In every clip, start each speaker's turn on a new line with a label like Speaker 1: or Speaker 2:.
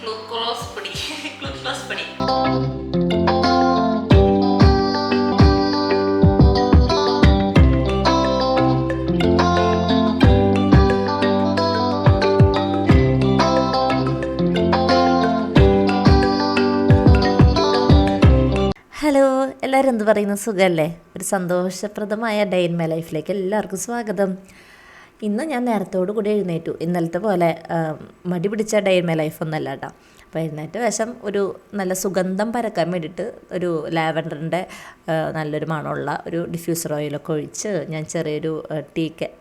Speaker 1: Glucose പൊടി glucose പൊടി.
Speaker 2: Hello, എല്ലാവരും എന്ത് പറയുന്നു? സുഖമല്ലേ? ഒരു സന്തോഷപ്രദമായ ഡേ ഇൻ മൈ ലൈഫിലേക്ക് എല്ലാവർക്കും സ്വാഗതം. ഇന്ന് ഞാൻ നേരത്തോടു കൂടി എഴുന്നേറ്റു. ഇന്നലത്തെ പോലെ മടി പിടിച്ച ഡേ ഇൻ മൈ ലൈഫ് ഒന്നല്ല കേട്ടോ. അപ്പോൾ എഴുന്നേറ്റ വശം ഒരു നല്ല സുഗന്ധം പരക്കാൻ വേണ്ടിയിട്ട് ഒരു ലാവൻഡറിൻ്റെ നല്ലൊരു മണമുള്ള ഒരു ഡിഫ്യൂസർ ഓയിലൊക്കെ ഒഴിച്ച് ഞാൻ ചെറിയൊരു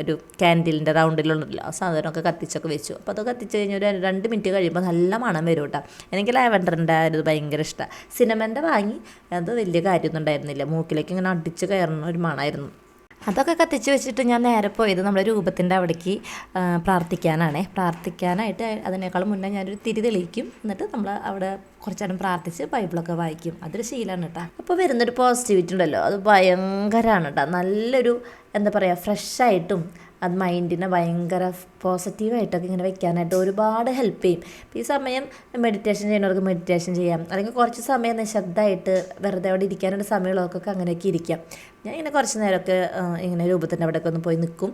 Speaker 2: ഒരു ക്യാൻഡിലിൻ്റെ റൗണ്ടിലുണ്ടല്ലോ ആ സാധനമൊക്കെ കത്തിച്ചൊക്കെ വെച്ചു. അപ്പോൾ അത് കത്തിച്ച് കഴിഞ്ഞ് ഒരു 2 മിനിറ്റ് കഴിയുമ്പോൾ നല്ല മണം വരും കേട്ടോ. എനിക്ക് ലാവൻഡറിൻ്റെ ഇത് ഭയങ്കര ഇഷ്ടമാണ്. സിനമൻ്റെ വാങ്ങി അത് വലിയ കാര്യമൊന്നും ഉണ്ടായിരുന്നില്ല, മൂക്കിലേക്ക് ഇങ്ങനെ അടിച്ച് കയറുന്ന ഒരു മണമായിരുന്നു. അതൊക്കെ കത്തിച്ച് വെച്ചിട്ട് ഞാൻ നേരെ പോയത് നമ്മുടെ രൂപത്തിൻ്റെ അവിടേക്ക് പ്രാർത്ഥിക്കാനായിട്ട്. അതിനേക്കാളും മുന്നേ ഞാനൊരു തിരി തെളിയിക്കും, എന്നിട്ട് നമ്മൾ അവിടെ കുറച്ച് നേരം പ്രാർത്ഥിച്ച് ബൈബിളൊക്കെ വായിക്കും. അതൊരു ശീലമാണ് കേട്ടോ. അപ്പോൾ വരുന്നൊരു പോസിറ്റിവിറ്റി ഉണ്ടല്ലോ, അത് ഭയങ്കരമാണ് കേട്ടോ. നല്ലൊരു എന്താ പറയുക, ഫ്രഷായിട്ടും അത് മൈൻഡിനെ ഭയങ്കര പോസിറ്റീവായിട്ടൊക്കെ ഇങ്ങനെ വെക്കാനായിട്ട് ഒരുപാട് ഹെൽപ്പ് ചെയ്യും. ഈ സമയം മെഡിറ്റേഷൻ ചെയ്യുന്നവർക്ക് മെഡിറ്റേഷൻ ചെയ്യാം, അല്ലെങ്കിൽ കുറച്ച് സമയം നിശബ്ദമായിട്ട് വെറുതെ അവിടെ ഇരിക്കാനൊരു സമയമുള്ളവർക്കൊക്കെ അങ്ങനെയൊക്കെ ഇരിക്കാം. ഞാൻ ഇങ്ങനെ കുറച്ച് നേരമൊക്കെ ഇങ്ങനെ രൂപത്തിൻ്റെ അവിടെയൊക്കെ ഒന്ന് പോയി നിൽക്കും.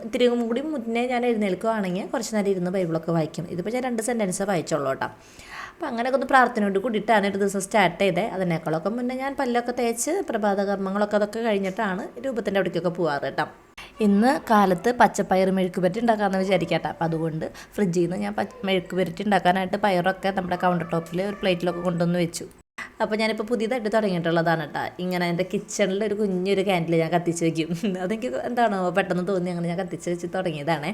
Speaker 2: ഇത്തിരി കൂടി മുന്നേ ഞാൻ എഴുന്നേൽക്കുകയാണെങ്കിൽ കുറച്ച് നേരം ഇരുന്ന് ബൈബിളൊക്കെ വായിക്കും. ഇതിപ്പോൾ ഞാൻ 2 സെൻറ്റൻസ് വായിച്ചോളൂ കേട്ടോ. അപ്പോൾ അങ്ങനെയൊക്കെ ഒന്ന് പ്രാർത്ഥനയോട് കൂടിയിട്ടാണ് ഒരു ദിവസം സ്റ്റാർട്ട് ചെയ്തത്. അതിനേക്കാളൊക്കെ മുന്നേ ഞാൻ പല്ലൊക്കെ തേച്ച് പ്രഭാത കർമ്മങ്ങളൊക്കെ അതൊക്കെ കഴിഞ്ഞിട്ടാണ് രൂപത്തിൻ്റെ അവിടേക്കൊക്കെ പോകാറ് കേട്ടോ. ഇന്ന് കാലത്ത് പച്ചപ്പയർ മെഴുക്ക് പുരട്ടി ഉണ്ടാക്കാമെന്ന് വിചാരിക്കട്ടെ. അപ്പോൾ അതുകൊണ്ട് ഫ്രിഡ്ജിൽ നിന്ന് ഞാൻ മെഴുക്ക് പുരട്ടി ഉണ്ടാക്കാനായിട്ട് പയറൊക്കെ നമ്മുടെ കൗണ്ടർ ടോപ്പിൽ ഒരു പ്ലേറ്റിലൊക്കെ കൊണ്ടുവന്ന് വെച്ചു. അപ്പോൾ ഞാനിപ്പോൾ പുതിയതായിട്ട് തുടങ്ങിയിട്ടുള്ളതാണ് കേട്ടോ. ഇങ്ങനെ എൻ്റെ കിച്ചണിൽ ഒരു കുഞ്ഞൊരു ക്യാൻഡിൽ ഞാൻ കത്തിച്ച് വയ്ക്കും. അതെനിക്ക് എന്താണോ പെട്ടെന്ന് തോന്നി, അങ്ങനെ ഞാൻ കത്തിച്ച് വെച്ച് തുടങ്ങിയതാണേ.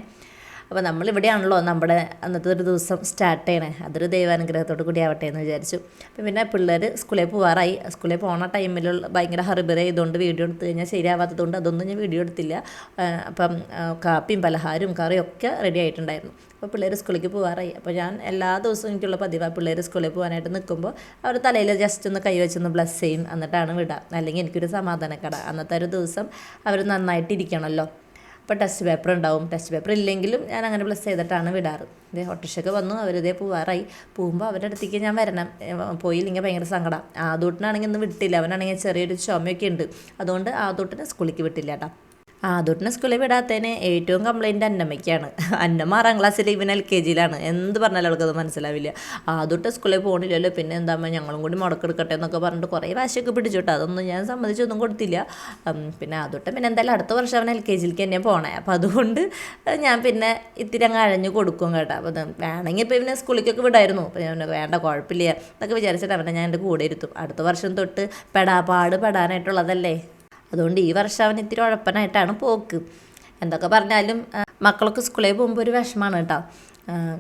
Speaker 2: അപ്പോൾ നമ്മളിവിടെയാണല്ലോ നമ്മുടെ അന്നത്തെ ഒരു ദിവസം സ്റ്റാർട്ട് ചെയ്യണേ. അതൊരു ദൈവാനുഗ്രഹത്തോട് കൂടി ആവട്ടെ എന്ന് വിചാരിച്ചു. പിന്നെ പിള്ളേർ സ്കൂളിൽ പോകാറായി. സ്കൂളിൽ പോകുന്ന ടൈമിലുള്ള ഭയങ്കര ഹറിബറി ചെയ്തുകൊണ്ട് വീഡിയോ എടുത്തു കഴിഞ്ഞാൽ ശരിയാവാത്തതുകൊണ്ട് അതൊന്നും ഞാൻ വീഡിയോ എടുത്തില്ല. അപ്പം കാപ്പിയും പലഹാരവും കറിയും ഒക്കെ റെഡി ആയിട്ടുണ്ടായിരുന്നു. അപ്പോൾ പിള്ളേർ സ്കൂളിലേക്ക് പോകാറായി. അപ്പോൾ ഞാൻ എല്ലാ ദിവസവും എനിക്കുള്ള പതിവാണ്, പിള്ളേർ സ്കൂളിൽ പോകാനായിട്ട് നിൽക്കുമ്പോൾ അവർ തലയിൽ ജസ്റ്റ് ഒന്ന് കൈവച്ചൊന്ന് ബ്ലസ് ചെയ്യും, എന്നിട്ടാണ് വിടുക. അല്ലെങ്കിൽ എനിക്കൊരു സമാധാനക്കട. അന്നത്തെ ഒരു ദിവസം അവർ നന്നായിട്ടിരിക്കണമല്ലോ. അപ്പോൾ ടെസ്റ്റ് പേപ്പർ ഉണ്ടാവും. ടെസ്റ്റ് പേപ്പർ ഇല്ലെങ്കിലും ഞാൻ അങ്ങനെ ബ്ലസ് ചെയ്തിട്ടാണ് വിടാറ്. ഇതേ ഓട്ടോറിക്ഷയൊക്കെ വന്നു, അവരിതേ പോവാറായി. പോകുമ്പോൾ അവരുടെ അടുത്തേക്ക് ഞാൻ വരണം. പോയില്ലെങ്കിൽ ഭയങ്കര സങ്കടം. ആദൂട്ടിനാണെങ്കിൽ ഇന്ന് വിട്ടില്ല. അവനാണെങ്കിൽ ചെറിയൊരു ചുമയൊക്കെ ഉണ്ട്. അതുകൊണ്ട് ആദൂട്ടിനെ സ്കൂളിലേക്ക് വിട്ടില്ല കേട്ടോ. ആദൂട്ടിനെ സ്കൂളിൽ വിടാത്തതിന് ഏറ്റവും കംപ്ലയിൻറ്റ് അന്നമ്മയ്ക്കാണ്. അന്നമ്മ 6ാം ക്ലാസ്സിൽ, ഇവൻ LKG-യിലാണ്. എന്ത് പറഞ്ഞാലും അവൾക്കത് മനസ്സിലാവില്ല. ആദൂട്ട് സ്കൂളിൽ പോകണില്ലല്ലോ, പിന്നെ എന്താ ഞങ്ങളും കൂടി മുടക്കെടുക്കട്ടെ എന്നൊക്കെ പറഞ്ഞിട്ട് കുറേ വാശിയൊക്കെ പിടിച്ചോട്ടോ. അതൊന്നും ഞാൻ സമ്മതിച്ചൊന്നും കൊടുത്തില്ല. പിന്നെ ആദൂട്ട് പിന്നെ എന്തായാലും അടുത്ത വർഷം അവൻ LKG-യിലേക്ക് തന്നെ പോകണേ. അപ്പോൾ അതുകൊണ്ട് ഞാൻ പിന്നെ ഇത്തിരി അങ്ങ് അഴഞ്ഞു കൊടുക്കും കേട്ടോ. അപ്പോൾ വേണമെങ്കിൽ ഇപ്പോൾ ഇവനെ സ്കൂളിലേക്കൊക്കെ വിടായിരുന്നു. അപ്പോൾ ഞാൻ വേണ്ട, കുഴപ്പമില്ല എന്നൊക്കെ വിചാരിച്ചിട്ട് അവനെ ഞാൻ എൻ്റെ കൂടെ ഇരുത്തും. അടുത്ത വർഷം തൊട്ട് പെടാനായിട്ടുള്ളതല്ലേ. അതുകൊണ്ട് ഈ വർഷം അവൻ ഇത്തിരി ഉഴപ്പനായിട്ടാണ് പോക്ക്. എന്തൊക്കെ പറഞ്ഞാലും മക്കളൊക്കെ സ്കൂളിൽ പോകുമ്പോൾ ഒരു വിഷമമാണ് കേട്ടോ.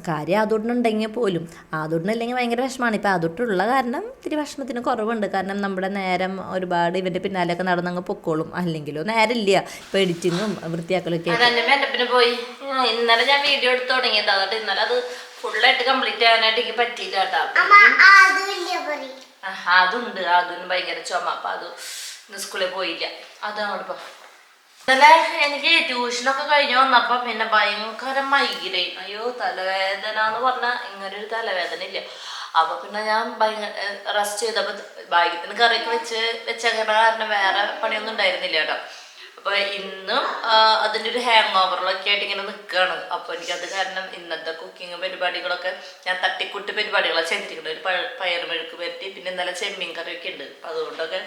Speaker 2: കാര്യം ആദൂട്ടിനുണ്ടെങ്കിൽ പോലും, ആദൂട്ടിനില്ലെങ്കിൽ ഭയങ്കര വിഷമമാണ്. ഇപ്പോൾ ആദൂട്ടുള്ള കാരണം ഇത്തിരി വിഷമത്തിന് കുറവുണ്ട്. കാരണം നമ്മുടെ നേരം ഒരുപാട് ഇവൻ്റെ പിന്നാലെയൊക്കെ നടന്നങ്ങ് പൊക്കോളും. അല്ലെങ്കിലോ നേരമില്ല. ഇപ്പോൾ എഡിറ്റിങ്ങും വൃത്തിയാക്കലൊക്കെ.
Speaker 1: പിന്നെ പോയി ഇന്നലെ ഞാൻ വീഡിയോ എടുത്ത് തുടങ്ങിയത്. അതുകൊണ്ട് ഇന്നലെ അത് ഫുള്ളായിട്ട് കംപ്ലീറ്റ് ചെയ്യാനായിട്ട് എനിക്ക് പറ്റിയില്ല കേട്ടോ. അതുണ്ട്, അതിന് ഭയങ്കര ചുമ. അപ്പം അത് ഇന്ന് സ്കൂളിൽ പോയില്ല. അതങ്ങോട്ട് പോ. ഇന്നലെ എനിക്ക് ട്യൂഷനൊക്കെ കഴിഞ്ഞ് വന്നപ്പോൾ പിന്നെ ഭയങ്കര മൈഗ്രെയിൻ. അയ്യോ, തലവേദന എന്ന് പറഞ്ഞാൽ ഇങ്ങനൊരു തലവേദന ഇല്ല. അപ്പോൾ പിന്നെ ഞാൻ റെസ്റ്റ് ചെയ്തപ്പോൾ ഭാഗ്യത്തിന് കറിയൊക്കെ വെച്ചേക്കണ കാരണം വേറെ പണിയൊന്നും ഉണ്ടായിരുന്നില്ല കേട്ടോ. അപ്പോൾ ഇന്നും അതിൻ്റെ ഒരു ഹാങ് ഓവറിലൊക്കെ ആയിട്ട് ഇങ്ങനെ നിൽക്കുകയാണ്. അപ്പോൾ എനിക്കത് കാരണം ഇന്നത്തെ കുക്കിങ് പരിപാടികളൊക്കെ ഞാൻ തട്ടിക്കൂട്ട് പരിപാടികളൊക്കെ ചെയ്തിരിക്കുന്നത്. ഒരു പയർ മെഴുക്ക് പുരട്ടി, പിന്നെ ഇന്നലെ ചെമ്മീൻ കറിയൊക്കെ ഉണ്ട്. അപ്പോൾ അതുകൊണ്ടൊക്കെ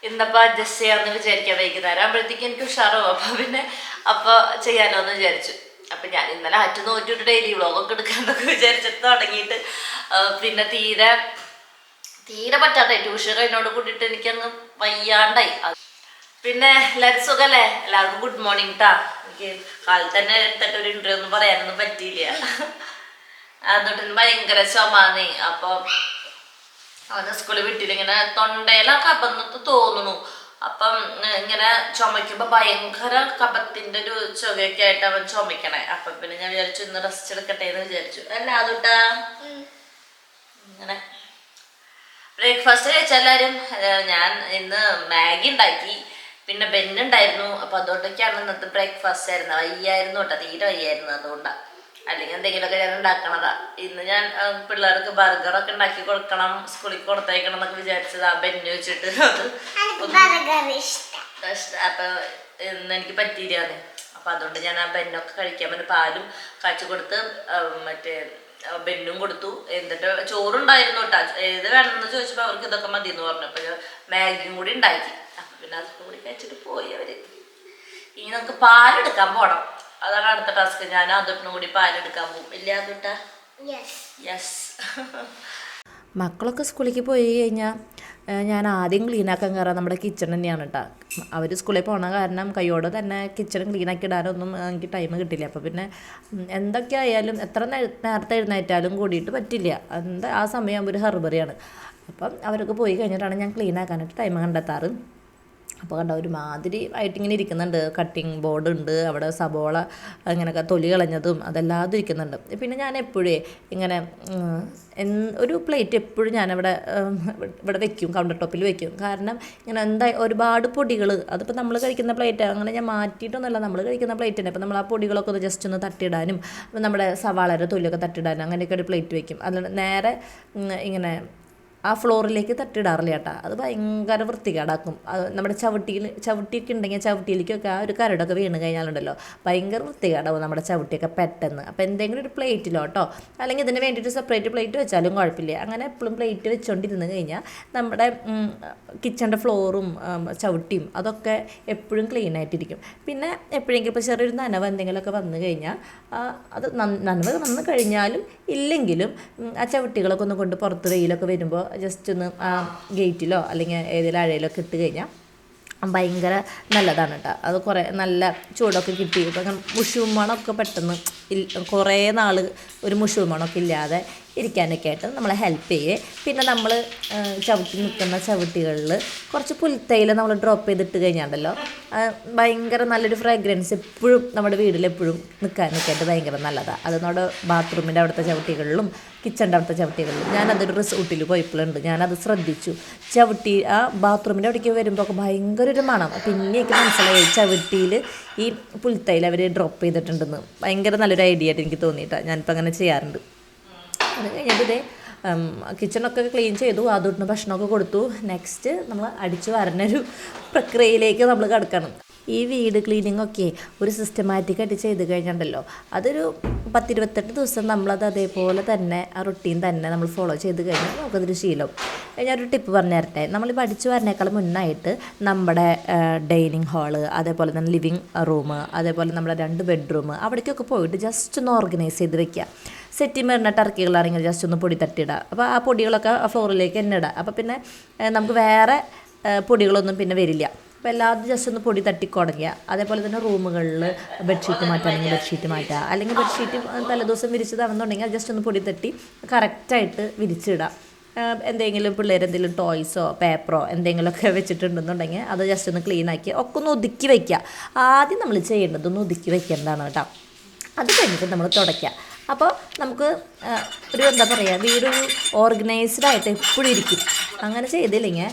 Speaker 1: ഇന്നപ്പോൾ അഡ്ജസ്റ്റ് ചെയ്യാമെന്ന് വിചാരിക്കാം. വൈകുന്നേരം ആകുമ്പോഴത്തേക്ക് എനിക്ക് ഉഷാറാവും. അപ്പോൾ ചെയ്യാമല്ലോ എന്ന് വിചാരിച്ചു. അപ്പം ഞാൻ ഇന്നലെ നോറ്റിട്ട് ഡെയിലി വ്ളോഗൊക്കെ എടുക്കാമെന്നൊക്കെ വിചാരിച്ചിട്ട് തുടങ്ങിയിട്ട് പിന്നെ തീരെ പറ്റാതെ ട്യൂഷൻ കഴിഞ്ഞോട് കൂടിയിട്ട് എനിക്കങ്ങ് വയ്യാണ്ടായി. പിന്നെ എല്ലാവരും സുഖമല്ലേ? എല്ലാവർക്കും ഗുഡ് മോർണിംഗ് ട്ടാ. എനിക്ക് കാലത്ത് തന്നെ എടുത്തിട്ട് ഒരു ഇൻ്റർവ്യൂ ഒന്നും പറയാനൊന്നും പറ്റിയില്ല. അതുകൊണ്ട് ഭയങ്കര ചുമന്നേ. അപ്പോൾ അവന് സ്കൂളിൽ വിട്ടില്ല. ഇങ്ങനെ തൊണ്ടയിലൊക്കെ കപന്നത്ത് തോന്നുന്നു. അപ്പം ഇങ്ങനെ ചുമയ്ക്കുമ്പോൾ ഭയങ്കര കപത്തിൻ്റെ ഒരു ചുവയൊക്കെ ആയിട്ട് അവൻ ചുമയ്ക്കണേ. അപ്പം പിന്നെ ഞാൻ വിചാരിച്ചു ഇന്ന് റെസ്റ്റ് എടുക്കട്ടെ എന്ന് വിചാരിച്ചു. അല്ല അതുട്ടാ ഇങ്ങനെ ബ്രേക്ക്ഫാസ്റ്റ് കഴിച്ചെല്ലാവരും. ഞാൻ ഇന്ന് മാഗി ഉണ്ടാക്കി, പിന്നെ ബെന്നുണ്ടായിരുന്നു. അപ്പം അതുകൊണ്ടൊക്കെയാണ് ഇന്നത്തെ ബ്രേക്ക്ഫാസ്റ്റ് ആയിരുന്നു. വയ്യായിരുന്നു കേട്ടോ, തീരെ വയ്യായിരുന്നു. അതുകൊണ്ടാണ്. അല്ലെങ്കിൽ എന്തെങ്കിലുമൊക്കെ ഞാൻ ഉണ്ടാക്കണതാ. ഇന്ന് ഞാൻ പിള്ളേർക്ക് ബർഗറൊക്കെ ഉണ്ടാക്കി കൊടുക്കണം, സ്കൂളിൽ കൊടുത്തയക്കണം എന്നൊക്കെ വിചാരിച്ചതാ. ബെന്നു വെച്ചിട്ട് അത് അപ്പൊ ഇന്ന് എനിക്ക് പറ്റിയില്ലാതെ. അപ്പൊ അതുകൊണ്ട് ഞാൻ ആ ബെന്നൊക്കെ കഴിക്കാൻ വേണ്ടി പാലും കാച്ചി കൊടുത്ത് മറ്റേ ബെന്നും കൊടുത്തു. എന്നിട്ട് ചോറുണ്ടായിരുന്നു കേട്ടോ. ഏത് വേണമെന്ന് ചോദിച്ചപ്പോൾ അവർക്ക് ഇതൊക്കെ മതി എന്ന് പറഞ്ഞു. അപ്പൊ മാഗിയും കൂടി ഉണ്ടാക്കി. അപ്പൊ പിന്നെ അതൊക്കെ കൂടി കഴിച്ചിട്ട് പോയി അവര്. ഇനി നമുക്ക് പാലെടുക്കാൻ പോണം. അതാണ് അടുത്ത ടാസ്ക്. ഞാൻ അതൊട്ടും കൂടി പാലെടുക്കാൻ പോകും. ഇല്ല അതുട്ടാ? യെസ്.
Speaker 2: മക്കളൊക്കെ സ്കൂളിലേക്ക് പോയി കഴിഞ്ഞാൽ ഞാൻ ആദ്യം ക്ലീനാക്കാൻ കയറാം നമ്മുടെ കിച്ചൺ തന്നെയാണ് കേട്ടോ. അവർ സ്കൂളിൽ പോകണ കാരണം കൈയോടെ തന്നെ കിച്ചൺ ക്ലീനാക്കി ഇടാനൊന്നും എനിക്ക് ടൈം കിട്ടില്ല. അപ്പോൾ പിന്നെ എന്തൊക്കെ ആയാലും എത്ര നേരത്തെ എഴുന്നേറ്റാലും കൂടിയിട്ട് പറ്റില്ല. ആ സമയം ഒരു ഹർബറിയാണ്. അപ്പം അവരൊക്കെ പോയി കഴിഞ്ഞിട്ടാണ് ഞാൻ ക്ലീനാക്കാനായിട്ട് ടൈം കണ്ടെത്താറ്. അപ്പോൾ കണ്ട ഒരുമാതിരി ആയിട്ടിങ്ങനെ ഇരിക്കുന്നുണ്ട്. കട്ടിങ് ബോർഡ് ഉണ്ട് അവിടെ, സബോള ഇങ്ങനെയൊക്കെ തൊലി കളഞ്ഞതും അതെല്ലാതും ഇരിക്കുന്നുണ്ട്. പിന്നെ ഞാൻ എപ്പോഴേ ഇങ്ങനെ ഒരു പ്ലേറ്റ് എപ്പോഴും ഞാനവിടെ ഇവിടെ വെക്കും, കൗണ്ടർ ടോപ്പിൽ വെക്കും. കാരണം ഇങ്ങനെ ഒരുപാട് പൊടികൾ, അതിപ്പോൾ നമ്മൾ കഴിക്കുന്ന പ്ലേറ്റ് അങ്ങനെ ഞാൻ മാറ്റിയിട്ടൊന്നുമല്ല, നമ്മൾ കഴിക്കുന്ന പ്ലേറ്റ് തന്നെ. അപ്പോൾ നമ്മൾ ആ പൊടികളൊക്കെ ഒന്ന് ജസ്റ്റ് ഒന്ന് തട്ടിയിടാനും നമ്മുടെ സവാളയുടെ തൊലിയൊക്കെ തട്ടിയിടാനും അങ്ങനെയൊക്കെ ഒരു പ്ലേറ്റ് വെക്കും. അല്ലാണ്ട് നേരെ ഇങ്ങനെ ആ ഫ്ലോറിലേക്ക് തട്ടിടാറില്ല കേട്ടോ. അത് ഭയങ്കര വൃത്തികേടാക്കും. നമ്മുടെ ചവിട്ടിയൊക്കെ ഉണ്ടെങ്കിൽ ചവിട്ടിയിലേക്കൊക്കെ ആ ഒരു കരടൊക്കെ വീണ് കഴിഞ്ഞാലുണ്ടല്ലോ ഭയങ്കര വൃത്തികേടാവും നമ്മുടെ ചവിട്ടിയൊക്കെ പെട്ടെന്ന്. അപ്പോൾ എന്തെങ്കിലും ഒരു പ്ലേറ്റിലോ കേട്ടോ, അല്ലെങ്കിൽ ഇതിന് വേണ്ടിയിട്ട് സെപ്പറേറ്റ് പ്ലേറ്റ് വെച്ചാലും കുഴപ്പമില്ല. അങ്ങനെ എപ്പോഴും പ്ലേറ്റ് വെച്ചുകൊണ്ടിരുന്ന് കഴിഞ്ഞാൽ നമ്മുടെ കിച്ചണിൻ്റെ ഫ്ലോറും ചവിട്ടിയും അതൊക്കെ എപ്പോഴും ക്ലീൻ ആയിട്ടിരിക്കും. പിന്നെ എപ്പോഴെങ്കിലും ഇപ്പോൾ ചെറിയൊരു നനവ് എന്തെങ്കിലുമൊക്കെ വന്നു കഴിഞ്ഞാൽ അത് നനവ് വന്നു കഴിഞ്ഞാലും ഇല്ലെങ്കിലും ആ ചവിട്ടികളൊക്കെ ഒന്ന് കൊണ്ട് പുറത്ത് വെയിലൊക്കെ വരുമ്പോൾ ജസ്റ്റ് ഒന്ന് ആ ഗേറ്റിലോ അല്ലെങ്കിൽ ഏതെങ്കിലും അഴയിലൊക്കെ ഇട്ട് കഴിഞ്ഞാൽ ഭയങ്കര നല്ലതാണ് കേട്ടോ. അത് കുറേ നല്ല ചൂടൊക്കെ കിട്ടി. ഇപ്പം മുഷുമണമൊക്കെ പെട്ടെന്ന് കുറേ നാൾ ഒരു മുഷുമണമൊക്കെ ഇല്ലാതെ ഇരിക്കാനൊക്കെ ആയിട്ട് നമ്മളെ ഹെൽപ്പ് ചെയ്യേ. പിന്നെ നമ്മൾ ചവിട്ടി നിൽക്കുന്ന ചവിട്ടികളിൽ കുറച്ച് പുൽത്തൈല നമ്മൾ ഡ്രോപ്പ് ചെയ്തിട്ട് കഴിഞ്ഞാണ്ടല്ലോ ഭയങ്കര നല്ലൊരു ഫ്രാഗ്രൻസ് എപ്പോഴും നമ്മുടെ വീട്ടിലെപ്പോഴും നിൽക്കാനൊക്കെ ആയിട്ട് ഭയങ്കര നല്ലതാണ്. അത് നമ്മുടെ ബാത്റൂമിൻ്റെ അവിടുത്തെ ചവിട്ടികളിലും കിച്ചണിൻ്റെ അവിടുത്തെ ചവിട്ടികളിലും ഞാനതൊരു റിസോർട്ടിൽ പോയപ്പോഴുണ്ട്, ഞാനത് ശ്രദ്ധിച്ചു. ചവിട്ടി ആ ബാത്റൂമിൻ്റെ അവിടേക്ക് വരുമ്പോൾ ഒക്കെ ഭയങ്കര ഒരു മണം. പിന്നെ എനിക്ക് മനസ്സിലായി ചവിട്ടിയിൽ ഈ പുൽത്തൈല അവർ ഡ്രോപ്പ് ചെയ്തിട്ടുണ്ടെന്ന്. ഭയങ്കര നല്ലൊരു ഐഡിയ ആയിട്ട് എനിക്ക് തോന്നിയിട്ടാണ്. ഞാനിപ്പോൾ അങ്ങനെ ചെയ്യാറുണ്ട്. അത് കഴിഞ്ഞിട്ട് ഇതേ കിച്ചണൊക്കെ ക്ലീൻ ചെയ്തു, ആദ്യമായിട്ട് ഭക്ഷണമൊക്കെ കൊടുത്തു. നെക്സ്റ്റ് നമ്മൾ അടിച്ചു വരുന്നൊരു പ്രക്രിയയിലേക്ക് നമ്മൾ കിടക്കണം. ഈ വീട് ക്ലീനിങ്ങൊക്കെ ഒരു സിസ്റ്റമാറ്റിക്കായിട്ട് ചെയ്ത് കഴിഞ്ഞിട്ടുണ്ടല്ലോ അതൊരു 10-28 ദിവസം നമ്മളത് അതേപോലെ തന്നെ ആ റൊട്ടീൻ തന്നെ നമ്മൾ ഫോളോ ചെയ്ത് കഴിഞ്ഞാൽ നമുക്കതൊരു ശീലം. ഞാനൊരു ടിപ്പ് പറഞ്ഞു തരട്ടെ. നമ്മളിപ്പോൾ അടിച്ചു വരുന്നേക്കാൾ മുന്നായിട്ട് നമ്മുടെ ഡൈനിങ് ഹാള്, അതേപോലെ തന്നെ ലിവിങ് റൂം, അതേപോലെ നമ്മുടെ 2 ബെഡ്റൂം അവിടേക്കൊക്കെ പോയിട്ട് ജസ്റ്റ് ഒന്ന് ഓർഗനൈസ് ചെയ്ത് വെക്കുക. സെറ്റി വരുന്ന ടർക്കികളാണെങ്കിൽ ജസ്റ്റ് ഒന്ന് പൊടി തട്ടിയിടുക. അപ്പോൾ ആ പൊടികളൊക്കെ ആ ഫ്ലോറിലേക്ക് തന്നെ ഇടുക. അപ്പോൾ പിന്നെ നമുക്ക് വേറെ പൊടികളൊന്നും പിന്നെ വരില്ല. അപ്പോൾ എല്ലാവരും ജസ്റ്റ് ഒന്ന് പൊടി തട്ടിക്കുടങ്ങുക. അതേപോലെ തന്നെ റൂമുകളിൽ ബെഡ്ഷീറ്റ് മാറ്റുകയാണെങ്കിൽ ബെഡ്ഷീറ്റ് മാറ്റുക, അല്ലെങ്കിൽ ബെഡ്ഷീറ്റ് തലേദിവസം വിരിച്ചതാണെന്നുണ്ടെങ്കിൽ അത് ജസ്റ്റ് ഒന്ന് പൊടി തട്ടി കറക്റ്റായിട്ട് വിരിച്ചിടുക. എന്തെങ്കിലും പിള്ളേരെന്തെങ്കിലും ടോയ്സോ പേപ്പറോ എന്തെങ്കിലുമൊക്കെ വെച്ചിട്ടുണ്ടെന്നുണ്ടെങ്കിൽ അത് ജസ്റ്റ് ഒന്ന് ക്ലീനാക്കി ഒക്കെ ഒന്ന് ഒതുക്കി വയ്ക്കുക. ആദ്യം നമ്മൾ ചെയ്യേണ്ടത് ഒന്ന് ഒതുക്കി വയ്ക്കേണ്ടതാണ് കേട്ടോ. അത് കഴിഞ്ഞിട്ട് നമ്മൾ തുടയ്ക്കുക. അപ്പോൾ നമുക്ക് ഒരു എന്താ പറയുക, വീടൊരു ഓർഗനൈസ്ഡായിട്ട് എപ്പോഴും ഇരിക്കും. അങ്ങനെ ചെയ്തില്ലെങ്കിൽ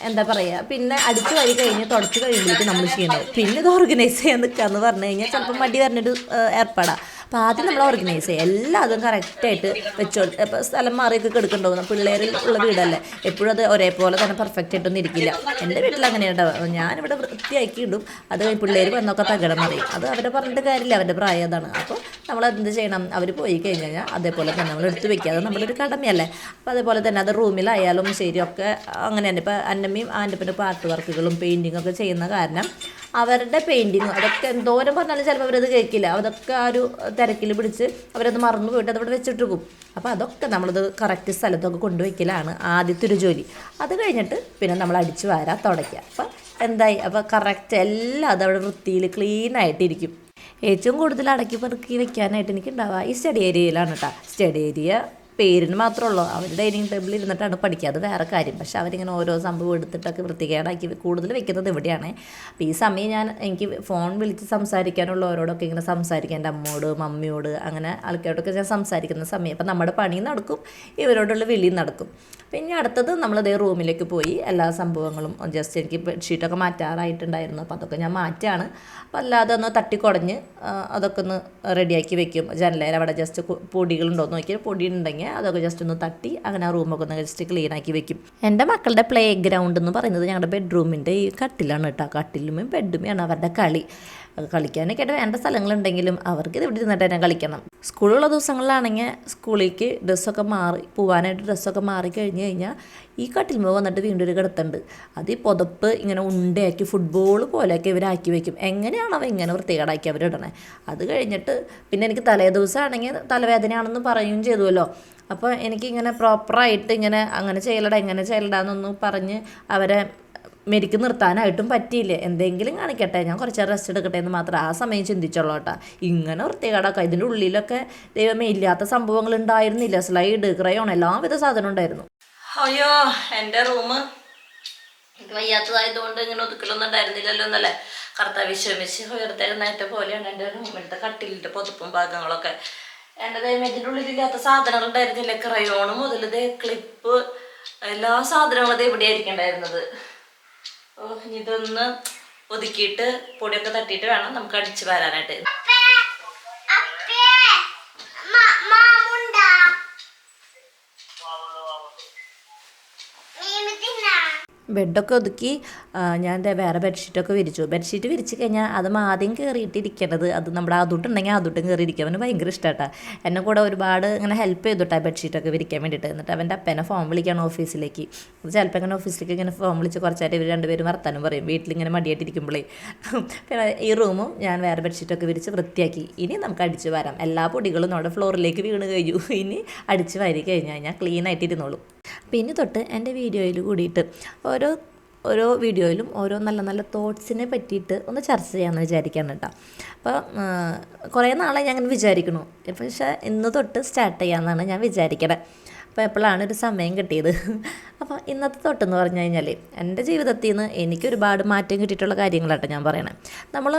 Speaker 2: എന്താ പറയുക, പിന്നെ അടിച്ചു വരി കഴിഞ്ഞ് തുടച്ച് കഴിയുമ്പോഴേക്കും നമ്മൾ ചെയ്യണം. പിന്നെ ഇത് ഓർഗനൈസ് ചെയ്യാൻ നിൽക്കുക എന്ന് പറഞ്ഞു കഴിഞ്ഞാൽ ചിലപ്പോൾ മടി പറഞ്ഞൊരു ഏർപ്പാടാണ്. അപ്പോൾ ആദ്യം നമ്മൾ ഓർഗനൈസ് ചെയ്യുക, എല്ലാതും കറക്റ്റായിട്ട് വെച്ചോളൂ. ഇപ്പോൾ സ്ഥലം മാറിയൊക്കെ കിടക്കുന്നുണ്ടാവും. പിള്ളേരിൽ ഉള്ള വീടല്ലേ, എപ്പോഴും അത് ഒരേപോലെ തന്നെ പെർഫെക്റ്റ് ആയിട്ടൊന്നും ഇരിക്കില്ല. എൻ്റെ വീട്ടിൽ അങ്ങനെയുണ്ടാവും. ഞാനിവിടെ വൃത്തിയാക്കി ഇടും. അത് കഴിഞ്ഞ് പിള്ളേർ വന്നൊക്കെ തകിടം മറിയും. അത് അവരെ പറഞ്ഞിട്ട് കാര്യമില്ല, അവരുടെ പ്രായം അതാണ്. അപ്പോൾ നമ്മൾ എന്ത് ചെയ്യണം, അവർ പോയി കഴിഞ്ഞ് കഴിഞ്ഞാൽ അതേപോലെ തന്നെ നമ്മൾ എടുത്ത് വെക്കുക. അത് നമ്മളൊരു കടമയല്ലേ. അപ്പോൾ അതേപോലെ തന്നെ അത് റൂമിലായാലും ശരിയൊക്കെ അങ്ങനെ തന്നെ. ഇപ്പോൾ അന്നമ്മയും ആൻ്റപ്പൻ്റെ ആർട്ട് വർക്കുകളും പെയിൻറ്റിങ്ങൊക്കെ ചെയ്യുന്ന കാരണം അവരുടെ പെയിൻറ്റിങ് അതൊക്കെ എന്തോരം പറഞ്ഞാലും ചിലപ്പോൾ അവരത് കേൾക്കില്ല. അതൊക്കെ ആ ഒരു തിരക്കിൽ പിടിച്ച് അവരത് മറന്നു പോയിട്ട് അതവിടെ വെച്ചിട്ട് പോകും. അപ്പോൾ അതൊക്കെ നമ്മളത് കറക്റ്റ് സ്ഥലത്തൊക്കെ കൊണ്ടുവയ്ക്കലാണ് ആദ്യത്തെ ഒരു ജോലി. അത് കഴിഞ്ഞിട്ട് പിന്നെ നമ്മൾ അടിച്ചു വാരാൻ തുടയ്ക്കുക. അപ്പോൾ എന്തായി, അപ്പോൾ കറക്റ്റ് എല്ലാം അതവിടെ വൃത്തിയിൽ ക്ലീനായിട്ടിരിക്കും. ഏറ്റവും കൂടുതൽ അടക്കി പെറുക്കി വെക്കാനായിട്ട് എനിക്ക് ഉണ്ടാവുക ഈ സ്റ്റഡി ഏരിയയിലാണ് കേട്ടോ. സ്റ്റഡി ഏരിയ പേരിന് മാത്രമേ ഉള്ളൂ. അവർ ഡൈനിങ് ടേബിളിൽ ഇരുന്നിട്ടാണ് പഠിക്കുക, അത് വേറെ കാര്യം. പക്ഷെ അവരിങ്ങനെ ഓരോ സംഭവം എടുത്തിട്ടൊക്കെ വൃത്തികേടാക്കി കൂടുതൽ വെക്കുന്നത് ഇവിടെയാണ്. അപ്പോൾ ഈ സമയം എനിക്ക് ഫോൺ വിളിച്ച് സംസാരിക്കാനുള്ളവരോടൊക്കെ ഇങ്ങനെ സംസാരിക്കാം, എൻ്റെ അമ്മയോട് മമ്മിയോട് അങ്ങനെ ആൾക്കാരോടൊക്കെ ഞാൻ സംസാരിക്കുന്ന സമയം. അപ്പം നമ്മുടെ പണി നടക്കും, ഇവരോടുള്ള വിളിയും നടക്കും. പിന്നെ അടുത്തത് നമ്മളതേ റൂമിലേക്ക് പോയി എല്ലാ സംഭവങ്ങളും ജസ്റ്റ് എനിക്ക് ബെഡ്ഷീറ്റൊക്കെ മാറ്റാറായിട്ടുണ്ടായിരുന്നു, അപ്പോൾ അതൊക്കെ ഞാൻ മാറ്റാണ്. അപ്പോൾ അല്ലാതെ ഒന്ന് തട്ടിക്കുടഞ്ഞ് അതൊക്കെ ഒന്ന് റെഡിയാക്കി വെക്കും. ജനലേൽ അവിടെ ജസ്റ്റ് പൊടികളുണ്ടോ എന്ന് നോക്കിയാൽ പൊടി ഉണ്ടെങ്കിൽ അതൊക്കെ ജസ്റ്റ് ഒന്ന് തട്ടി അങ്ങനെ ആ റൂമൊക്കെ ഒന്ന് ജസ്റ്റ് ക്ലീൻ ആക്കി വെക്കും. എൻ്റെ മക്കളുടെ പ്ലേ ഗ്രൗണ്ട് എന്ന് പറയുന്നത് ഞങ്ങളുടെ ബെഡ്റൂമിൻ്റെ ഈ കട്ടിലാണ് കേട്ടോ. കട്ടിലുമേ ബെഡുമേയാണ് അവരുടെ കളിക്കാനൊക്കെ ആയിട്ട് വേണ്ട സ്ഥലങ്ങളുണ്ടെങ്കിലും അവർക്ക് ഇത് ഇവിടെ ഇരുന്നിട്ട് തന്നെ കളിക്കണം. സ്കൂളുള്ള ദിവസങ്ങളിലാണെങ്കിൽ സ്കൂളിലേക്ക് പോകാനായിട്ട് ഡ്രസ്സൊക്കെ മാറി കഴിഞ്ഞ് കഴിഞ്ഞാൽ ഈ കട്ടിൽമ വന്നിട്ട് വീണ്ടും ഒരു കിടത്തുണ്ട്. അത് ഈ പുതപ്പ് ഇങ്ങനെ ഉണ്ടയാക്കി ഫുട്ബോൾ പോലെയൊക്കെ ഇവരാക്കി വെക്കും. എങ്ങനെയാണോ ഇങ്ങനെ വൃത്തികേടാക്കി അവരിടണേ. അത് കഴിഞ്ഞിട്ട് പിന്നെ എനിക്ക് തലേ ദിവസമാണെങ്കിൽ തലവേദനയാണെന്ന് പറയുകയും ചെയ്തുവല്ലോ. അപ്പോൾ എനിക്കിങ്ങനെ പ്രോപ്പറായിട്ട് അങ്ങനെ ചെയ്യലടാന്നൊന്ന് പറഞ്ഞ് അവരെ മെരിക്ക് നിർത്താനായിട്ടും പറ്റിയില്ലേ. എന്തെങ്കിലും കാണിക്കട്ടെ, ഞാൻ കുറച്ച് റെസ്റ്റ് എടുക്കട്ടെ എന്ന് മാത്രം ആ സമയം ചിന്തിച്ചോളൂ കേട്ടോ. ഇങ്ങനെ വൃത്തികേടാക്കാം. ഇതിൻ്റെ ഉള്ളിലൊക്കെ ദൈവമേ ഇല്ലാത്ത സംഭവങ്ങൾ ഉണ്ടായിരുന്നില്ല. സ്ലൈഡ്, ക്രയോൺ, എല്ലാവിധ സാധനം ഉണ്ടായിരുന്നു.
Speaker 1: അയ്യോ, എൻ്റെ റൂമ് എനിക്ക് വയ്യാത്തതായതുകൊണ്ട് ഇങ്ങനെ ഒതുക്കലൊന്നും ഉണ്ടായിരുന്നില്ലല്ലോ എന്നല്ലേ. കർത്താവ് വിശ്വമിച്ച് ഉയർത്തെഴുന്നേറ്റ പോലെയാണ് എൻ്റെ റൂമിലത്തെ കട്ടിലിൻ്റെ പുതപ്പും ഭാഗങ്ങളൊക്കെ. എൻ്റെ ദൈവം ഇതിൻ്റെ ഉള്ളിലില്ലാത്ത സാധനങ്ങൾ ഉണ്ടായിരുന്നില്ല. ക്രയോണ് മുതൽ ക്ലിപ്പ് എല്ലാ സാധനങ്ങളും ഇവിടെ ആയിരിക്കണ്ടായിരുന്നത്. ഇതൊന്ന് ഒതുക്കിയിട്ട് പൊടിയൊക്കെ തട്ടിയിട്ട് വേണം നമുക്ക് അടിച്ചു വരാനായിട്ട്.
Speaker 2: ബെഡൊക്കെ ഒതുക്കി ഞാൻ വേറെ ബെഡ്ഷീറ്റൊക്കെ വിരിച്ചു. ബെഡ്ഷീറ്റ് വിരിച്ച് കഴിഞ്ഞാൽ അത് ആദ്യം കയറിയിട്ടിരിക്കണത് അത് നമ്മുടെ അതുട്ടുണ്ടെങ്കിൽ അതുട്ടും കയറിയിരിക്കും. അവന് ഭയങ്കര ഇഷ്ടമാട്ടാ. എന്നെ കൂടെ ഒരുപാട് ഇങ്ങനെ ഹെൽപ്പ് ചെയ്തിട്ടാ ബെഡ്ഷീറ്റൊക്കെ വിരിക്കാൻ വേണ്ടിയിട്ട്. എന്നിട്ട് അവൻ്റെ അപ്പനെ ഫോൺ വിളിക്കുകയാണ് ഓഫീസിലേക്ക്. അത് ചിലപ്പോൾ ഇങ്ങനെ ഓഫീസിലേക്ക് ഇങ്ങനെ ഫോൺ വിളിച്ച് കുറച്ചായിട്ട് ഇവർ രണ്ടുപേരും വർത്താനം പറയും വീട്ടിലിങ്ങനെ മടിയായിട്ടിരിക്കുമ്പോഴേ. പിന്നെ ഈ റൂമും ഞാൻ വേറെ ബെഡ്ഷീറ്റൊക്കെ വിരിച്ച് വൃത്തിയാക്കി. ഇനി നമുക്ക് അടിച്ച് വരാം. എല്ലാ പൊടികളും നമ്മുടെ ഫ്ലോറിലേക്ക് വീണ് കഴിഞ്ഞു. ഇനി അടിച്ച് വാരി കഴിഞ്ഞാൽ ക്ലീൻ ആയിട്ടിരുന്നോളും. പിന്നെ തൊട്ട് എൻ്റെ വീഡിയോയിൽ കൂടിയിട്ട് ഓരോ വീഡിയോയിലും ഓരോ നല്ല നല്ല തോട്ട്സിനെ പറ്റിയിട്ട് ഒന്ന് ചർച്ച ചെയ്യാമെന്ന് വിചാരിക്കാൻ കേട്ടോ. അപ്പോൾ കുറേ നാളെ ഞാൻ അങ്ങനെ വിചാരിക്കണു. പക്ഷേ ഇന്ന് തൊട്ട് സ്റ്റാർട്ട് ചെയ്യാമെന്നാണ് ഞാൻ വിചാരിക്കണത്. അപ്പോൾ എപ്പോഴാണ് ഒരു സമയം കിട്ടിയത്. അപ്പോൾ ഇന്നത്തെ തൊട്ടെന്ന് പറഞ്ഞു കഴിഞ്ഞാൽ എൻ്റെ ജീവിതത്തിൽ നിന്ന് എനിക്ക് ഒരുപാട് മാറ്റം കിട്ടിയിട്ടുള്ള കാര്യങ്ങളാട്ടോ ഞാൻ പറയണേ. നമ്മൾ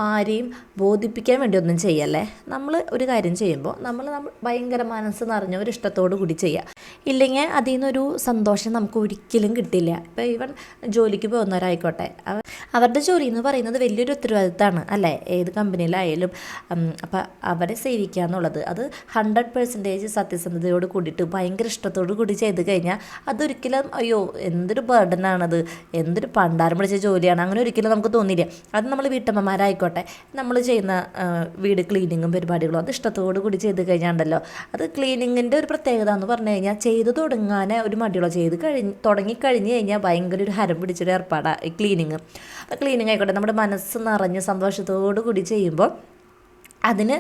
Speaker 2: ആരെയും ബോധിപ്പിക്കാൻ വേണ്ടി ഒന്നും ചെയ്യല്ലേ. നമ്മൾ ഒരു കാര്യം ചെയ്യുമ്പോൾ നമ്മൾ ഭയങ്കര മനസ്സ് നിറഞ്ഞ ഒരു ഇഷ്ടത്തോടു കൂടി ചെയ്യുക. ഇല്ലെങ്കിൽ അതിൽ നിന്നൊരു സന്തോഷം നമുക്ക് ഒരിക്കലും കിട്ടില്ല. ഇപ്പോൾ ഈവൻ ജോലിക്ക് പോകുന്നവരായിക്കോട്ടെ, അവരുടെ ജോലി എന്ന് പറയുന്നത് വലിയൊരു ഉത്തരവാദിത്തമാണ് അല്ലേ, ഏത് കമ്പനിയിലായാലും. അപ്പോൾ അവരെ സേവിക്കുക എന്നുള്ളത് അത് 100% സത്യസന്ധതയോട് കൂടിയിട്ട് ഭയങ്കര ഇഷ്ടത്തോടു കൂടി ചെയ്ത് കഴിഞ്ഞാൽ അതൊരിക്കലും അയ്യോ എന്തൊരു ബർഡനാണത്, എന്തൊരു പണ്ടാരം പിടിച്ച ജോലിയാണ്, അങ്ങനെ ഒരിക്കലും നമുക്ക് തോന്നില്ല. അത് നമ്മൾ വീട്ടമ്മമാരായിക്കോട്ടെ, നമ്മൾ ചെയ്യുന്ന വീട് ക്ലീനിങ്ങും പരിപാടികളും അത് ഇഷ്ടത്തോടു കൂടി ചെയ്ത് കഴിഞ്ഞാണ്ടല്ലോ, അത് ക്ലീനിങ്ങിൻ്റെ ഒരു പ്രത്യേകത എന്ന് പറഞ്ഞു കഴിഞ്ഞാൽ ചെയ്ത് തുടങ്ങാൻ ഒരു മടിയുള്ളൂ. തുടങ്ങിക്കഴിഞ്ഞ് കഴിഞ്ഞാൽ ഭയങ്കര ഒരു ഹരം പിടിച്ചൊരു ഏർപ്പാടാണ് ഈ ക്ലീനിങ്. ആയിക്കോട്ടെ, നമ്മുടെ മനസ്സ് നിറഞ്ഞ് സന്തോഷത്തോടു കൂടി ചെയ്യുമ്പോൾ അതിന്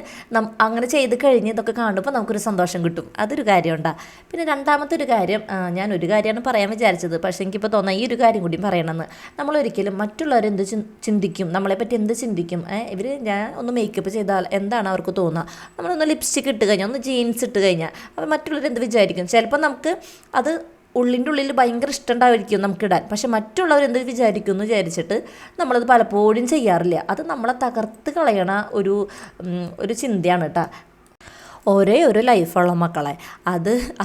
Speaker 2: അങ്ങനെ ചെയ്ത് കഴിഞ്ഞ് ഇതൊക്കെ കാണുമ്പോൾ നമുക്കൊരു സന്തോഷം കിട്ടും. അതൊരു കാര്യമുണ്ടാകും. പിന്നെ രണ്ടാമത്തെ ഒരു കാര്യം, ഞാനൊരു കാര്യമാണ് പറയാൻ വിചാരിച്ചത്, പക്ഷേ എനിക്കിപ്പോൾ തോന്നാം ഈ ഒരു കാര്യം കൂടി പറയണമെന്ന്. നമ്മളൊരിക്കലും മറ്റുള്ളവരെന്ത് ചിന്തിക്കും, നമ്മളെപ്പറ്റി എന്ത് ചിന്തിക്കും, ഞാൻ ഒന്ന് മേക്കപ്പ് ചെയ്താൽ എന്താണ് അവർക്ക് തോന്നുക, നമ്മളൊന്ന് ലിപ്സ്റ്റിക്ക് ഇട്ട് കഴിഞ്ഞാൽ, ഒന്ന് ജീൻസ് ഇട്ട് കഴിഞ്ഞാൽ അപ്പോൾ മറ്റുള്ളവരെന്ത് വിചാരിക്കും. ചിലപ്പോൾ നമുക്ക് അത് ഉള്ളിൻ്റെ ഉള്ളിൽ ഭയങ്കര ഇഷ്ടമുണ്ടായിരിക്കും നമുക്കിടാൻ, പക്ഷെ മറ്റുള്ളവരെന്ത് വിചാരിക്കും എന്ന് വിചാരിച്ചിട്ട് നമ്മളത് പലപ്പോഴും ചെയ്യാറില്ല. അത് നമ്മളെ തകർത്ത് കളയണ ഒരു ചിന്തയാണ് കേട്ടോ. ഒരു ലൈഫുള്ള മക്കളെ,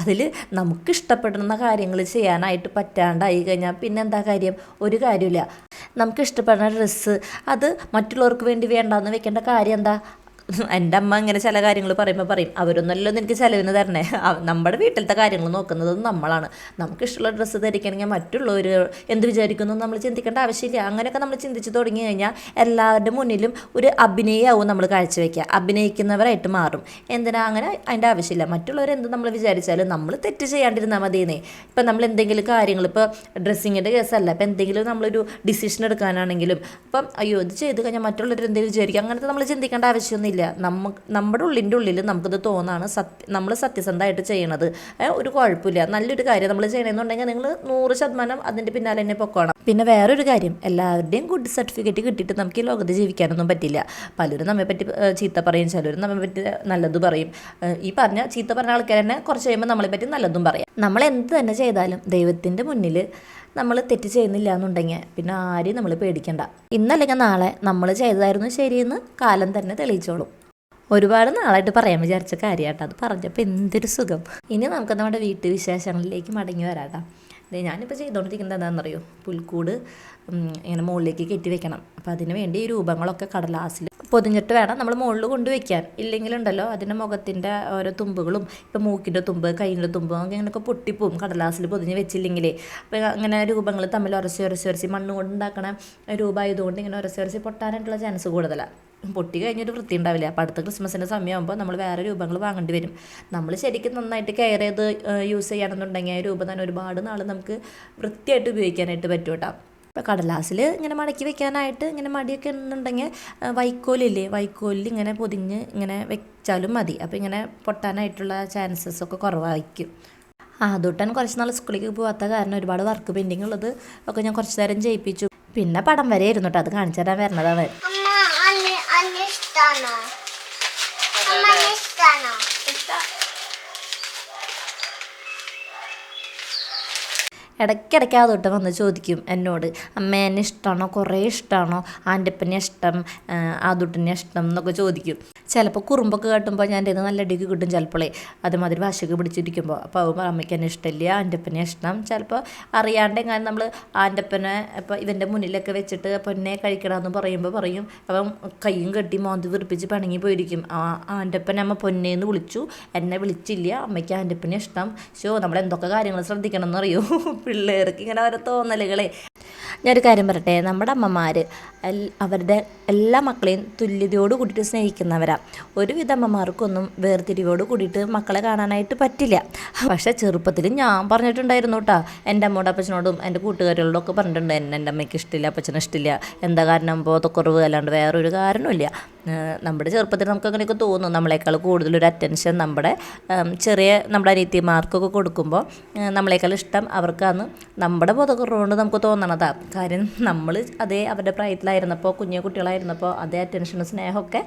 Speaker 2: അതിൽ നമുക്കിഷ്ടപ്പെടുന്ന കാര്യങ്ങൾ ചെയ്യാനായിട്ട് പറ്റാണ്ടായി കഴിഞ്ഞാൽ പിന്നെ എന്താ കാര്യം? ഒരു കാര്യമില്ല. നമുക്കിഷ്ടപ്പെടുന്ന ഡ്രസ്സ് അത് മറ്റുള്ളവർക്ക് വേണ്ടി വേണ്ടാന്ന് വെക്കേണ്ട കാര്യം എന്താ? എൻ്റെ അമ്മ ഇങ്ങനെ ചില കാര്യങ്ങൾ പറയുമ്പോൾ പറയും, അവരൊന്നല്ലോ എനിക്ക് ചിലവിന് തരണേ, നമ്മുടെ വീട്ടിലത്തെ കാര്യങ്ങൾ നോക്കുന്നത് നമ്മളാണ്. നമുക്കിഷ്ടമുള്ള ഡ്രസ്സ് ധരിക്കണമെങ്കിൽ മറ്റുള്ളവർ എന്ത് വിചാരിക്കുന്നു നമ്മൾ ചിന്തിക്കേണ്ട ആവശ്യമില്ല. അങ്ങനെയൊക്കെ നമ്മൾ ചിന്തിച്ച് തുടങ്ങി കഴിഞ്ഞാൽ എല്ലാവരുടെ മുന്നിലും ഒരു അഭിനയമാവും നമ്മൾ കാഴ്ചവെക്കുക, അഭിനയിക്കുന്നവരായിട്ട് മാറും. എന്തിനാ അങ്ങനെ? അതിൻ്റെ ആവശ്യമില്ല. മറ്റുള്ളവർ എന്ത് നമ്മൾ വിചാരിച്ചാലും നമ്മൾ തെറ്റ് ചെയ്യാണ്ടിരുന്നാൽ മതിയെന്നേ. ഇപ്പം നമ്മൾ എന്തെങ്കിലും കാര്യങ്ങൾ, ഇപ്പോൾ ഡ്രസ്സിങ്ങിൻ്റെ കേസല്ല, ഇപ്പം എന്തെങ്കിലും നമ്മളൊരു ഡിസിഷൻ എടുക്കാനാണെങ്കിലും ഇപ്പം അയ്യോ ഇത് ചെയ്ത് കഴിഞ്ഞാൽ മറ്റുള്ളവർ എന്തെങ്കിലും വിചാരിക്കും, അങ്ങനത്തെ നമ്മൾ ചിന്തിക്കേണ്ട ആവശ്യമൊന്നുമില്ല. കുഴപ്പമില്ല. നമ്മുടെ ഉള്ളിൽ നമുക്കിത് തോന്നാണ് നമ്മൾ സത്യസന്ധമായിട്ട് ചെയ്യണത്. ഒരു കുഴപ്പമില്ല, നല്ലൊരു കാര്യം നമ്മൾ ചെയ്യണമെന്നുണ്ടെങ്കിൽ നിങ്ങൾ 100% അതിൻ്റെ പിന്നാലെ തന്നെ പൊക്കോണം. പിന്നെ വേറൊരു കാര്യം, എല്ലാവരുടെയും ഗുഡ് സർട്ടിഫിക്കറ്റ് കിട്ടിയിട്ട് നമുക്ക് ഈ ലോകത്ത് ജീവിക്കാനൊന്നും പറ്റില്ല. പലരും നമ്മെ പറ്റി ചീത്ത പറയും, ചിലരും നമ്മെ പറ്റി നല്ലത് പറയും. ഈ ചീത്ത പറഞ്ഞ ആൾക്കാർ തന്നെ കുറച്ച് കഴിയുമ്പോൾ നമ്മളെ പറ്റി നല്ലതും പറയാം. നമ്മൾ എന്ത് തന്നെ ചെയ്താലും ദൈവത്തിൻ്റെ മുന്നിൽ നമ്മൾ തെറ്റ് ചെയ്യുന്നില്ല എന്നുണ്ടെങ്കിൽ പിന്നെ ആരെയും നമ്മൾ പേടിക്കണ്ട. ഇന്നല്ലെങ്കിൽ നാളെ നമ്മൾ ചെയ്തതായിരുന്നു ശരിയെന്ന് കാലം തന്നെ തെളിയിച്ചോളും. ഒരുപാട് നാളായിട്ട് പറയാൻ വിചാരിച്ച കാര്യമാട്ടോ, അത് പറഞ്ഞപ്പോൾ എന്തൊരു സുഖം. ഇനി നമുക്ക് നമ്മുടെ വീട്ടുവിശേഷങ്ങളിലേക്ക് മടങ്ങി വരാട്ടോ. ഞാനിപ്പോൾ ചെയ്തുകൊണ്ടിരിക്കുന്നത് എന്താണെന്നറിയോ, പുൽക്കൂട് ഇങ്ങനെ മുകളിലേക്ക് കെട്ടി വെക്കണം. അപ്പോൾ അതിന് വേണ്ടി ഈ രൂപങ്ങളൊക്കെ കടലാസിൽ പൊതിഞ്ഞിട്ട് വേണം നമ്മൾ മുകളിൽ കൊണ്ടുവയ്ക്കാൻ. ഇല്ലെങ്കിലുണ്ടല്ലോ അതിൻ്റെ മുഖത്തിൻ്റെ ഓരോ തുമ്പുകളും, ഇപ്പോൾ മൂക്കിൻ്റെ തുമ്പ്, കയ്യിൻ്റെ തുമ്പ് അങ്ങനെയൊക്കെ പൊട്ടിപ്പോവും കടലാസിൽ പൊതിഞ്ഞ് വെച്ചില്ലെങ്കിലേ. അപ്പോൾ അങ്ങനെ രൂപങ്ങൾ തമ്മിൽ ഉരച്ച് മണ്ണ് കൊണ്ട് ഉണ്ടാക്കണ രൂപമായതുകൊണ്ട് ഇങ്ങനെ ഉരച്ച് പൊട്ടാനായിട്ടുള്ള ചാൻസ് കൂടുതലാണ്. പൊട്ടി കഴിഞ്ഞൊരു വൃത്തി ഉണ്ടാവില്ല. അപ്പോൾ അടുത്ത ക്രിസ്മസിൻ്റെ സമയമാകുമ്പോൾ നമ്മൾ വേറെ രൂപങ്ങൾ വാങ്ങേണ്ടി വരും. നമ്മൾ ശരിക്കും നന്നായിട്ട് കെയർ ചെയ്ത് യൂസ് ചെയ്യണമെന്നുണ്ടെങ്കിൽ ആ രൂപം തന്നെ ഒരുപാട് നാൾ നമുക്ക് വൃത്തിയായിട്ട് ഉപയോഗിക്കാനായിട്ട് പറ്റും കേട്ടോ. ഇപ്പോൾ കടലാസിൽ ഇങ്ങനെ മടക്കി വെക്കാനായിട്ട് ഇങ്ങനെ മടിയൊക്കെ ഉണ്ടെന്നുണ്ടെങ്കിൽ വൈക്കോലിൽ ഇങ്ങനെ പൊതിഞ്ഞ് ഇങ്ങനെ വെച്ചാലും മതി. അപ്പോൾ ഇങ്ങനെ പൊട്ടാനായിട്ടുള്ള ചാൻസസ് ഒക്കെ കുറവായിരിക്കും. അതുകൊണ്ടാണ് കുറച്ച് നാൾ സ്കൂളിലേക്ക് പോകാത്ത കാരണം ഒരുപാട് വർക്ക് പെൻഡിങ് ഉള്ളത് ഒക്കെ ഞാൻ കുറച്ച് നേരം ചെയ്യിപ്പിച്ചു. പിന്നെ പടം വരെ ആയിരുന്നു കേട്ടോ, അത് കാണിച്ചു തരാൻ വരണതാണ്. ഇടയ്ക്കിടയ്ക്ക് അതൊട്ട് വന്ന് ചോദിക്കും എന്നോട്, അമ്മ എന്നെ ഇഷ്ടമാണോ, കുറേ ഇഷ്ടമാണോ, ആൻ്റപ്പനെ ഇഷ്ടം, ആദുട്ടിനെ ഇഷ്ടം എന്നൊക്കെ ചോദിക്കും. ചിലപ്പോൾ കുറുമ്പൊക്കെ കേട്ടുമ്പോൾ ഞാൻ എൻ്റെ നല്ല അടിക്ക് കിട്ടും ചിലപ്പോഴേ, അതുമാതിരി വശക്ക് പിടിച്ചിരിക്കുമ്പോൾ. അപ്പോൾ അമ്മയ്ക്ക് എന്നെ ഇഷ്ടമില്ല, ആൻ്റപ്പനെ ഇഷ്ടം. ചിലപ്പോൾ അറിയാണ്ടെങ്ങാനും നമ്മൾ ആൻ്റപ്പനെ ഇപ്പോൾ ഇവൻ്റെ മുന്നിലൊക്കെ വെച്ചിട്ട് പൊന്നെ കഴിക്കണമെന്ന് പറയും. അപ്പം കയ്യും കെട്ടി മോന്തി വിറിപ്പിച്ച് പിണങ്ങി പോയിരിക്കും. ആൻ്റപ്പനെ അമ്മ പൊന്നേന്ന് വിളിച്ചു, എന്നെ വിളിച്ചില്ല, അമ്മയ്ക്ക് ആൻ്റപ്പനെ ഇഷ്ടം. നമ്മൾ എന്തൊക്കെ കാര്യങ്ങൾ ശ്രദ്ധിക്കണം എന്നറിയോ, പിള്ളേർക്ക് ഇങ്ങനെ ഓരോ തോന്നലുകളെ. ഞാനൊരു കാര്യം പറയട്ടെ, നമ്മുടെ അമ്മമാർ അവരുടെ എല്ലാ മക്കളെയും തുല്യതയോട് കൂടിയിട്ട് സ്നേഹിക്കുന്നവരാണ്. ഒരുവിധ അമ്മമാർക്കൊന്നും വേർതിരിവോട് കൂടിയിട്ട് മക്കളെ കാണാനായിട്ട് പറ്റില്ല. പക്ഷേ ചെറുപ്പത്തിൽ ഞാൻ പറഞ്ഞിട്ടുണ്ടായിരുന്നു കേട്ടോ, എൻ്റെ അമ്മയോടും അപ്പച്ചനോടും എൻ്റെ കൂട്ടുകാരികളോടും ഒക്കെ പറഞ്ഞിട്ടുണ്ട്, എൻ്റെ അമ്മയ്ക്ക് ഇഷ്ടമില്ല, അപ്പച്ചന് ഇഷ്ടമില്ല. എന്താ കാരണം, ബോധക്കുറവ് അല്ലാണ്ട് വേറൊരു കാരണമില്ല. നമ്മുടെ ചെറുപ്പത്തിൽ നമുക്ക് അങ്ങനെയൊക്കെ തോന്നും, നമ്മളെക്കാൾ കൂടുതലൊരു അറ്റൻഷൻ നമ്മുടെ നമ്മുടെ അനിയത്തിമാർക്കൊക്കെ കൊടുക്കുമ്പോൾ നമ്മളെക്കാൾ ഇഷ്ടം അവർക്കാണ് നമ്മുടെ ബോധക്കുറവുകൊണ്ട് നമുക്ക് തോന്നണതാണ്. കാര്യം നമ്മൾ അതേ അവരുടെ പ്രായത്തിലായിരുന്നപ്പോൾ, കുട്ടികളായിരുന്നപ്പോൾ അതേ അറ്റൻഷനും സ്നേഹമൊക്കെ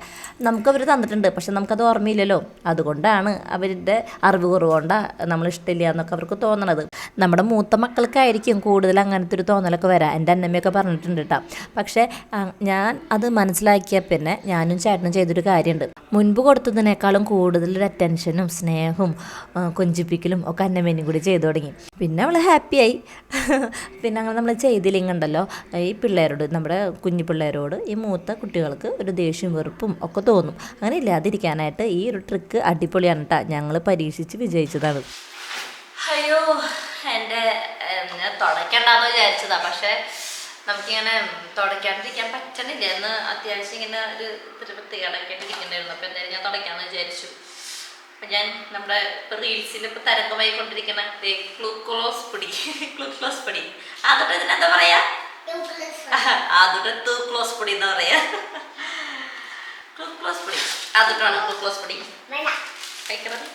Speaker 2: നമുക്കവർ തന്നിട്ടുണ്ട്. പക്ഷെ നമുക്കത് ഓർമ്മയില്ലല്ലോ. അതുകൊണ്ടാണ് അവരുടെ അറിവ് കുറവുകൊണ്ടാണ് നമ്മൾ ഇഷ്ടമില്ല എന്നൊക്കെ അവർക്ക് തോന്നണത്. നമ്മുടെ മൂത്ത മക്കൾക്കായിരിക്കും കൂടുതൽ അങ്ങനത്തെ ഒരു തോന്നലൊക്കെ വരാം. എൻ്റെ അന്നമ്മയൊക്കെ പറഞ്ഞിട്ടുണ്ട് കേട്ടോ. പക്ഷേ ഞാൻ അത് മനസ്സിലാക്കിയ പിന്നെ ഞാനും ചേട്ടനും ചെയ്തൊരു കാര്യമുണ്ട്. മുൻപ് കൊടുത്തതിനേക്കാളും കൂടുതലൊരു അറ്റൻഷനും സ്നേഹവും കൊഞ്ചിപ്പിക്കലും ഒക്കെ അന്നമ്മേനും കൂടി ചെയ്തു തുടങ്ങി. പിന്നെ അവൾ ഹാപ്പിയായി. പിന്നെ അങ്ങനെ നമ്മൾ ചെയ്തില്ലെങ്കിണ്ടല്ലോ ഈ പിള്ളേരോട്, നമ്മുടെ കുഞ്ഞു പിള്ളേരോട്, ഈ മൂത്ത കുട്ടികൾക്ക് ഒരു ദേഷ്യം വെറുപ്പും ഒക്കെ തോന്നും. അങ്ങനെ ഇല്ലാതിരിക്കാനായിട്ട് ഈ ഒരു ട്രിക്ക് അടിപൊളിയാണ് കേട്ടോ. ഞങ്ങൾ പരീക്ഷിച്ച് വിജയിച്ചതാണ്.
Speaker 1: അയ്യോ, എൻ്റെ തുടയ്ക്കണ്ടെന്ന് വിചാരിച്ചതാ, പക്ഷെ നമുക്കിങ്ങനെ തുടയ്ക്കാണ്ടിരിക്കാൻ പറ്റണില്ല. എന്ന് അത്യാവശ്യം ഇങ്ങനെ ഒരു വൃത്തികേടൊക്കെ ഇരിക്കണ്ടായിരുന്നു. അപ്പോൾ എന്തായാലും ഞാൻ തുടയ്ക്കാമെന്ന് വിചാരിച്ചു. അപ്പം ഞാൻ നമ്മുടെ ഇപ്പോൾ റീൽസിൽ ഇപ്പോൾ തരംഗമായി കൊണ്ടിരിക്കുന്ന ഗ്ലൂക്കോസ് പൊടി അതൊക്കെ ഇതിനെന്താ പറയാ, അതൊക്കെ തൂക്ലോസ് പൊടി എന്താ പറയാ, ഗ്ലൂക്കോസ് പൊടി. അതൊക്കെയാണ് ഗ്ലൂക്കോസ് പൊടി കഴിക്കണത്.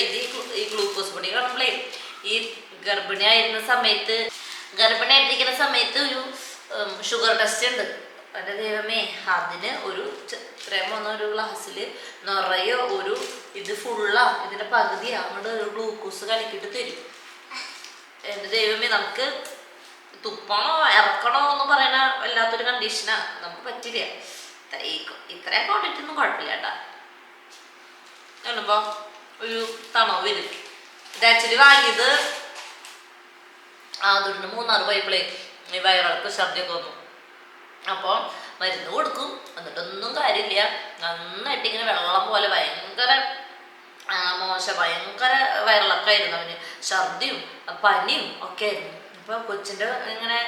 Speaker 1: ഇത് ഈ ഗ്ലൂക്കോസ് പൊടി കാണുമ്പോഴേ, ഈ ഗർഭിണിയായിട്ടിരിക്കുന്ന സമയത്ത് ഒരു ഷുഗർ ടെസ്റ്റ് ഉണ്ട്. എൻ്റെ ദൈവമേ, അതിന് ഒരു ഒരു ഗ്ലാസ്സിൽ നിറയെ ഒരു ഇത് ഇതിൻ്റെ പകുതി അങ്ങോട്ട് ഒരു ഗ്ലൂക്കോസ് കലക്കിയിട്ട് തരും. എൻ്റെ ദൈവമേ, നമുക്ക് തുപ്പണോ ഇറക്കണോ എന്ന് പറയുന്ന വല്ലാത്തൊരു കണ്ടീഷനാണ്. നമുക്ക് പറ്റില്ല. ഇത്രയും ക്വാണ്ടിറ്റി ഒന്നും കുഴപ്പമില്ല കേട്ടാ. കാണുമ്പോൾ ഒരു തണവ് വരും. ഇത് ആക്ച്വലി വാങ്ങിയത് അതുകൊണ്ട് 3-6 പൈപ്പിളേ ഈ വയറിളക്ക് ഛർദിയൊക്കെ വന്നു. അപ്പോൾ മരുന്ന് കൊടുക്കും, എന്നിട്ടൊന്നും കാര്യമില്ല. നന്നായിട്ട് ഇങ്ങനെ വെള്ളം പോലെ ഭയങ്കര ഭയങ്കര വയറിളക്കമായിരുന്നു അവന്. ഛർദിയും പനിയും ഒക്കെ ആയിരുന്നു. അപ്പോൾ കൊച്ചിൻ്റെ ഇങ്ങനെ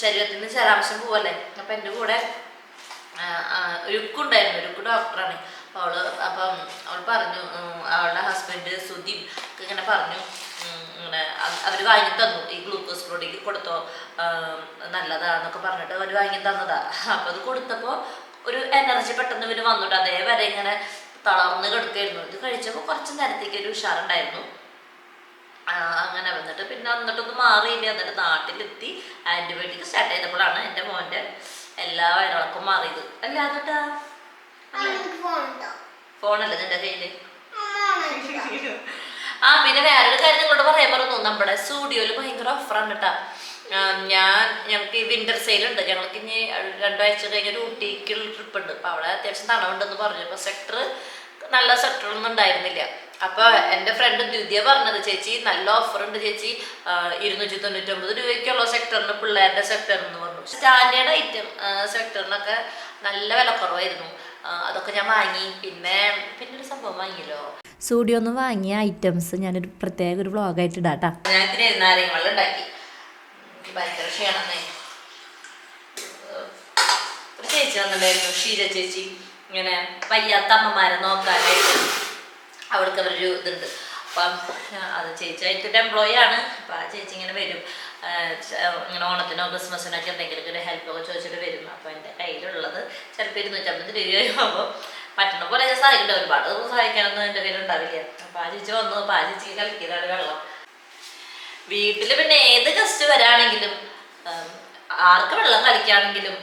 Speaker 1: ശരീരത്തിൽ നിന്ന് ജലാംശം പോവല്ലേ. അപ്പം എൻ്റെ കൂടെ രുക്കുണ്ടായിരുന്നു, രുക്കു ഡോക്ടറാണ്. അപ്പം അവൾ പറഞ്ഞു, അവളുടെ ഹസ്ബൻഡ് സുധീം ഒക്കെ ഇങ്ങനെ പറഞ്ഞു, ഇങ്ങനെ അവർ വാങ്ങി തന്നു. ഈ ഗ്ലൂക്കോസ് പൊടിക്ക് കൊടുത്തോ നല്ലതാന്നൊക്കെ പറഞ്ഞിട്ട് അവർ വാങ്ങി തന്നതാ. അപ്പോൾ അത് കൊടുത്തപ്പോൾ ഒരു എനർജി പെട്ടെന്ന് ഇവര് വന്നിട്ട് അതേവരെ ഇങ്ങനെ തളർന്ന് കിടക്കായിരുന്നു. ഇത് കഴിച്ചപ്പോൾ കുറച്ച് നേരത്തേക്ക് ഒരു ഉഷാറുണ്ടായിരുന്നു. അങ്ങനെ വന്നിട്ട് പിന്നെ എന്നിട്ടൊന്നും മാറിയില്ല. എന്നിട്ട് നാട്ടിലെത്തി ആന്റിബയോട്ടിക് സ്റ്റാർട്ട് ചെയ്തപ്പോഴാണ് എൻ്റെ മോൻ്റെ എല്ലാ വയറിളക്കും മാറിയത്. അല്ലാതെട്ടാ ഫോണല്ലേ നിന്റെ കയ്യില്? പിന്നെ വേറൊരു കാര്യം നിങ്ങളോട് പറയാൻ പറഞ്ഞു. നമ്മുടെ സ്റ്റുഡിയോയിൽ ഭയങ്കര ഓഫറാണ് കേട്ടാ. ഞങ്ങൾക്ക് ഈ വിന്റർ സെയിൽ ഉണ്ട്. ഞങ്ങൾക്ക് ഇനി 2 ആഴ്ച കഴിഞ്ഞൊരു ഊട്ടിക്കുള്ള ട്രിപ്പ് ഉണ്ട്. അപ്പോൾ അവിടെ അത്യാവശ്യം തണവുണ്ടെന്ന് പറഞ്ഞു. അപ്പോൾ സെക്ടർ നല്ല സെക്ടറൊന്നും ഉണ്ടായിരുന്നില്ല. അപ്പോൾ എൻ്റെ ഫ്രണ്ട് ദ്വിതിയ പറഞ്ഞത്, ചേച്ചി നല്ല ഓഫർ ഉണ്ട് ചേച്ചി, 299 രൂപയ്ക്കുള്ള സെക്ടറിന് പിള്ളേരുടെ സെക്ടറിന് പറഞ്ഞു. സ്റ്റാൻഡേർഡ് ഐറ്റം സെക്ടറിനൊക്കെ നല്ല വിലക്കുറവായിരുന്നു. അതൊക്കെ ഞാൻ വാങ്ങി. പിന്നെ ഒരു സംഭവം വാങ്ങിയല്ലോ,
Speaker 2: സ്റ്റുഡിയോ ഒന്ന് വാങ്ങിയ ഐറ്റംസ് ഞാനൊരു പ്രത്യേക ഒരു വ്ളോഗായിട്ട് ഇടാട്ടാ.
Speaker 1: ഞാൻ ഇതിന് നാരങ്ങ വെള്ളം ഉണ്ടാക്കി. ഭയങ്കര ക്ഷീണമെന്നേ. ഒരു ചേച്ചി വന്നിട്ടുണ്ടായിരുന്നു, ഷീജ ചേച്ചി, ഇങ്ങനെ വയ്യാത്ത അമ്മമാരെ നോക്കാനായിട്ട്. അവൾക്ക് അവരൊരു ഇതുണ്ട്. അപ്പം അത് ചേച്ചിയായിട്ടൊരു എംപ്ലോയി ആണ്. അപ്പം ആ ചേച്ചി ഇങ്ങനെ വരും, ഇങ്ങനെ ഓണത്തിനോ ക്രിസ്മസിനൊക്കെ എന്തെങ്കിലും ഒരു ഹെൽപ്പൊക്കെ ചോദിച്ചിട്ട് വരും. അപ്പോൾ എൻ്റെ കയ്യിലുള്ളത് ചിലപ്പോൾ 250 രൂപയാകുമ്പോൾ പറ്റണ പോലെ ഞാൻ സഹായിക്കണ്ട. ഒരുപാട് സഹായിക്കാനൊന്നും എൻ്റെ കയ്യിൽ ഉണ്ടാവില്ല. അപ്പോൾ ആ ചേച്ചി വന്നു. അപ്പോൾ ആ ചേച്ചിക്ക് കളിക്കുന്നതാണ് വെള്ളം. വീട്ടിൽ പിന്നെ ഏത് ഗസ്റ്റ് വരാണെങ്കിലും ആർക്ക് വെള്ളം കളിക്കുകയാണെങ്കിലും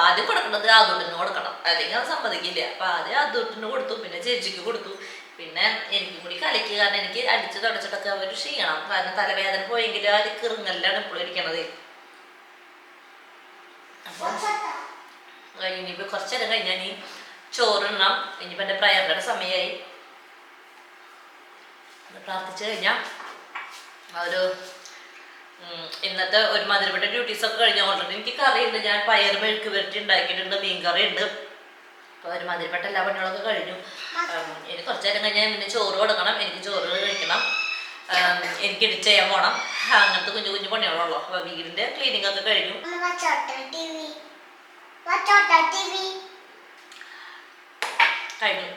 Speaker 1: ആദ്യം കൊടുക്കുന്നത് ആദൂട്ടിന് കൊടുക്കണം, അല്ലെങ്കിൽ അത് സമ്മതിക്കില്ല. അപ്പം ആദ്യം ആദൂട്ടിന് കൊടുത്തു, പിന്നെ ചേച്ചിക്ക് കൊടുത്തു, പിന്നെ എനിക്കും കൂടി കളിക്കുക. കാരണം എനിക്ക് അടിച്ച് തുടച്ചിട്ടൊക്കെ അവർ ചെയ്യണം. കാരണം തലവേദന പോയെങ്കിൽ ആ കിറുങ്ങല്ലാണ് ഇപ്പോഴും ഇരിക്കണത്. അപ്പം ഇനിയിപ്പോൾ കുറച്ച് നേരം കഴിഞ്ഞാൽ ഇനി ചോറിടണം. ഇനിയിപ്പോൾ എൻ്റെ പ്രയറിൻ്റെ സമയമായി. പ്രാർത്ഥിച്ചു കഴിഞ്ഞാൽ ഒരു ഇന്നത്തെ ഒരു മധുരപ്പെട്ട ഡ്യൂട്ടീസൊക്കെ കഴിഞ്ഞുകൊണ്ടിട്ടുണ്ട്. എനിക്ക് കറിയുണ്ട്. ഞാൻ പയർ മെഴുക്ക് വരട്ടി ഉണ്ടാക്കിയിട്ടുണ്ട്, മീൻ കറി ഉണ്ട്. അപ്പോൾ ഒരു മധുരപ്പെട്ട എല്ലാ പണികളൊക്കെ കഴിഞ്ഞു. ഇനി കുറച്ച് നേരം കഴിഞ്ഞാൽ പിന്നെ ചോറ് കൊടുക്കണം. എനിക്ക് ചോറ് കഴിക്കണം, എനിക്ക് എഡിറ്റ് ചെയ്യാൻ പോകണം. അങ്ങനത്തെ കുഞ്ഞു കുഞ്ഞു പണികളുള്ളൂ. അപ്പോൾ വീടിൻ്റെ ക്ലീനിങ് ഒക്കെ കഴിഞ്ഞു. കഴിഞ്ഞു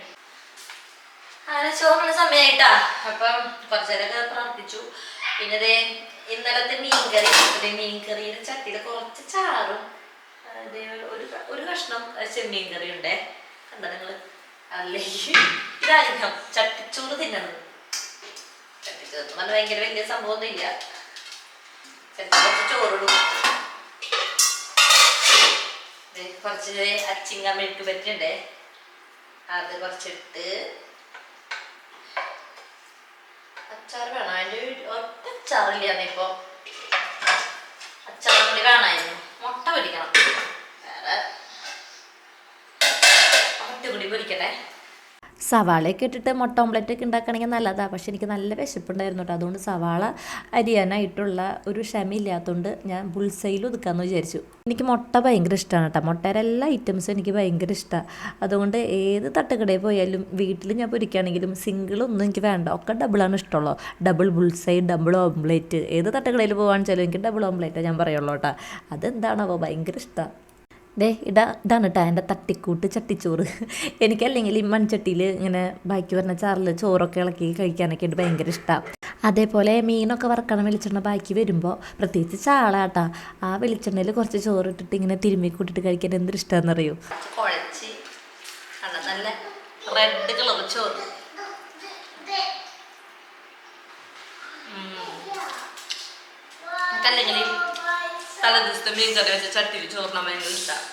Speaker 1: അങ്ങനെ ചോറിനുള്ള സമയമായിട്ടാ. അപ്പം കുറച്ച് നേരമൊക്കെ പ്രാർത്ഥിച്ചു. പിന്നെ ഇന്നലത്തെ മീൻകറിയുടെ ചട്ടിയിൽ കുറച്ച് ചാറും ഒരു കഷ്ണം ചെമ്മീൻ കറി ഉണ്ടേ. കണ്ട നിങ്ങള്? അല്ലെങ്കിൽ ഇതായിരിക്കും ചട്ടിച്ചോറ് തിന്നണത്. ചട്ടിച്ചോറ് പറഞ്ഞാൽ ഭയങ്കര വലിയ സംഭവമൊന്നും ഇല്ല. കുറച്ച് ചോറിടും, കുറച്ച് അച്ചിങ്ങ മെഴുക്ക് പറ്റുണ്ടേ, അത് കുറച്ചിട്ട് അച്ചാർ വേണം. അതിൻ്റെ ഒറ്റ അച്ചാറില്ലാന്ന്. ഇപ്പോൾ അച്ചാറും കൂടി വേണമായിരുന്നു. മുട്ട പൊരിക്കണം. വേറെ മുട്ട കൂടി പൊരിക്കട്ടെ.
Speaker 2: സവാളയൊക്കെ ഇട്ടിട്ട് മുട്ട ഓംലെറ്റ് ഒക്കെ ഉണ്ടാക്കുകയാണെങ്കിൽ നല്ലതാണ്. പക്ഷെ എനിക്ക് നല്ല വിശപ്പുണ്ടായിരുന്നു കേട്ടോ. അതുകൊണ്ട് സവാള അരിയാനായിട്ടുള്ള ഒരു ക്ഷമയില്ലാത്തതുകൊണ്ട് ഞാൻ ബുൾസൈയിൽ ഒതുക്കാമെന്ന് വിചാരിച്ചു. എനിക്ക് മുട്ട ഭയങ്കര ഇഷ്ടമാണ് കേട്ടോ. മുട്ടയുടെ എല്ലാ ഐറ്റംസും എനിക്ക് ഭയങ്കര ഇഷ്ടമാണ്. അതുകൊണ്ട് ഏത് തട്ടുകടയിൽ പോയാലും വീട്ടിൽ ഞാൻ പൊരിക്കുകയാണെങ്കിലും സിംഗിളൊന്നും എനിക്ക് വേണ്ട, ഒക്കെ ഡബിളാണ് ഇഷ്ടമുള്ളൂ. ഡബിൾ ബുൾസൈ, ഡബിൾ ഓംലെറ്റ്, ഏത് തട്ടുകടയിൽ പോകാന്ന് വെച്ചാലും എനിക്ക് ഡബിൾ ഓംലെറ്റാണ് ഞാൻ പറയുള്ളൂ കേട്ടോ. അതെന്താണോ ഭയങ്കര ഇഷ്ടമാണ്. ഇതാണ് കേട്ടോ എൻ്റെ തട്ടിക്കൂട്ട് ചട്ടിച്ചോറ്. എനിക്കല്ലെങ്കിൽ ഈ മൺചട്ടിയിൽ ഇങ്ങനെ ബാക്കി വരുന്ന ചാറിൽ ചോറൊക്കെ ഇളക്കി കഴിക്കാനൊക്കെ ഉണ്ട് ഭയങ്കര ഇഷ്ടമാണ്. അതേപോലെ മീനൊക്കെ വറക്കണം വെളിച്ചെണ്ണ ബാക്കി വരുമ്പോൾ, പ്രത്യേകിച്ച് ചാള കേട്ടോ, ആ വെളിച്ചെണ്ണയിൽ കുറച്ച് ചോറ് ഇട്ടിട്ട് ഇങ്ങനെ തിരുമ്മി കൂട്ടിട്ട് കഴിക്കാൻ എന്തൊരു ഇഷ്ടമാണെന്നറിയോ.
Speaker 1: കുഴച്ച് നല്ല റെഡ് കളർ ചോറ്. അല്ലെങ്കിൽ തലേ ദിവസത്തെ മീൻ കറി വെച്ച ചട്ടിയിൽ ചോറിനാൻ ഭയങ്കര ഇഷ്ടമാണ്.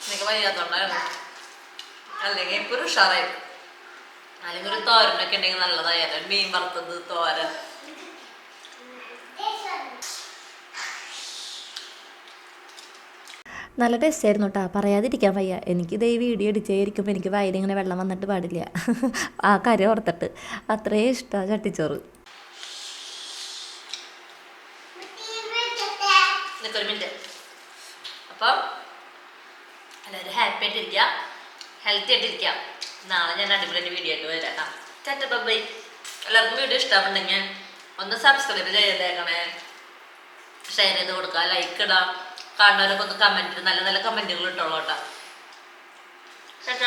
Speaker 1: എനിക്ക് വയ്യാത്തോണ്ടായിരുന്നു. അല്ലെങ്കിൽ ഇപ്പൊ ഒരു ഉഷാറായി. അല്ലെങ്കിൽ ഒരു തോരനൊക്കെ ഉണ്ടെങ്കിൽ നല്ലതായാലും. മീൻ വറുത്തത്, തോരൻ.
Speaker 2: നല്ല ടേസ്റ്റ് ആയിരുന്നു കേട്ടോ, പറയാതിരിക്കാൻ വയ്യ. എനിക്കിത് ഈ വീഡിയോ എഡിറ്റ് ചെയ്തിരിക്കുമ്പോൾ എനിക്ക് വയലിങ്ങനെ വെള്ളം വന്നിട്ട് പാടില്ല, ആ കാര്യം ഓർത്തിട്ട്. അത്രയും ഇഷ്ടമാണ് ചട്ടിച്ചോറ്.
Speaker 1: ഒരു മിനിറ്റ്. അപ്പം എല്ലാവരും ഹാപ്പി ആയിട്ടിരിക്കുക, ഹെൽത്തി ആയിട്ടിരിക്കുക. നാളെ ഞാൻ അടിപൊളി വീഡിയോ ആയിട്ട് വരാം. ടാറ്റ ബൈ. എല്ലാവർക്കും വീഡിയോ ഇഷ്ടമാണെന്നുണ്ടെങ്കിൽ ഒന്ന് സബ്സ്ക്രൈബ് ചെയ്തേക്കണേ, ഷെയർ ചെയ്ത് കൊടുക്കുക, ലൈക്ക് ഇടാം. കാണുന്നവരൊക്കെ ഒന്ന് കമൻറ്റ്, നല്ല നല്ല കമൻറ്റുകൾ ഇട്ടോളൂ കേട്ടോ. ടാറ്റ.